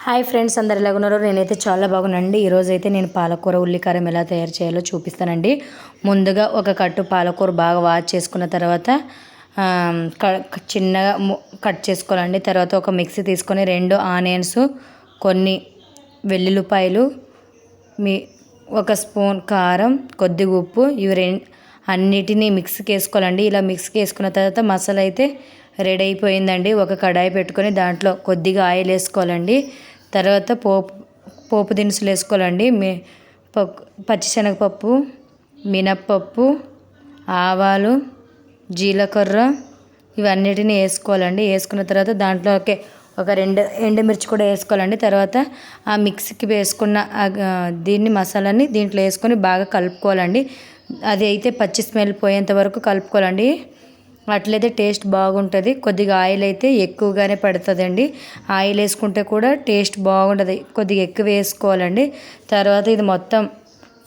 Hi friends, అందరు ఎలాగున్నారో? నేనైతే చాలా బాగున్నానండి. ఈరోజైతే నేను పాలకూర ఉల్లికారం ఎలా తయారు చేయాలో చూపిస్తానండి. ముందుగా ఒక కట్టు పాలకూర బాగా వాష్ చేసుకున్న తర్వాత చిన్నగా కట్ చేసుకోవాలండి. తర్వాత ఒక మిక్సీ తీసుకొని 2 ఆనియన్స్, కొన్ని వెల్లుల్లిపాయలు, ఒక స్పూన్ కారం, కొద్దిగా ఉప్పు, ఇవి అన్నిటినీ మిక్సీకి వేసుకోవాలండి. ఇలా మిక్సీకి వేసుకున్న తర్వాత మసాలా అయితే రెడీ అయిపోయిందండి. ఒక కడాయి పెట్టుకొని దాంట్లో కొద్దిగా ఆయిల్ వేసుకోవాలండి. తర్వాత పోపు దినుసులు వేసుకోవాలండి. పచ్చిశనగపప్పు, మినప్పప్పు, ఆవాలు, జీలకర్ర, ఇవన్నిటిని వేసుకోవాలండి. వేసుకున్న తర్వాత దాంట్లోకి ఒక 2 ఎండుమిర్చి కూడా వేసుకోవాలండి. తర్వాత ఆ మిక్సీకి వేసుకున్న దీన్ని మసాలాని దీంట్లో వేసుకొని బాగా కలుపుకోవాలండి. అది అయితే పచ్చి స్మెల్ పోయేంత వరకు కలుపుకోవాలండి. అట్లయితే టేస్ట్ బాగుంటుంది. కొద్దిగా ఆయిల్ అయితే ఎక్కువగానే పడుతుందండి. ఆయిల్ వేసుకుంటే కూడా టేస్ట్ బాగుంటుంది. కొద్దిగా ఎక్కువ వేసుకోవాలండి. తర్వాత ఇది మొత్తం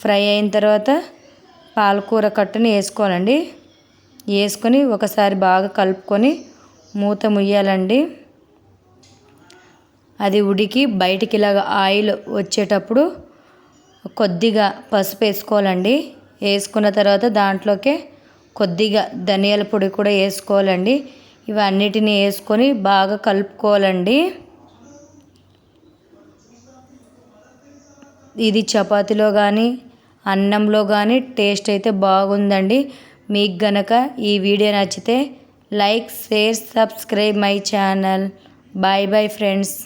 ఫ్రై అయిన తర్వాత పాలకూర కట్టుని వేసుకోవాలండి. వేసుకొని ఒకసారి బాగా కలుపుకొని మూత ముయ్యాలండి. అది ఉడికి బయటికి ఇలాగ ఆయిల్ వచ్చేటప్పుడు కొద్దిగా పసుపు వేసుకోవాలండి. వేసుకున్న తర్వాత దాంట్లోకి కొద్దిగా ధనియాల పొడి కూడా వేసుకోవాలండి. ఇవన్నిటిని వేసుకొని బాగా కలుపుకోవాలండి. ఇది చపాతీలో కానీ అన్నంలో కానీ టేస్ట్ అయితే బాగుందండి. మీకు గనక ఈ వీడియో నచ్చితే like, share, subscribe my channel. Bye bye friends.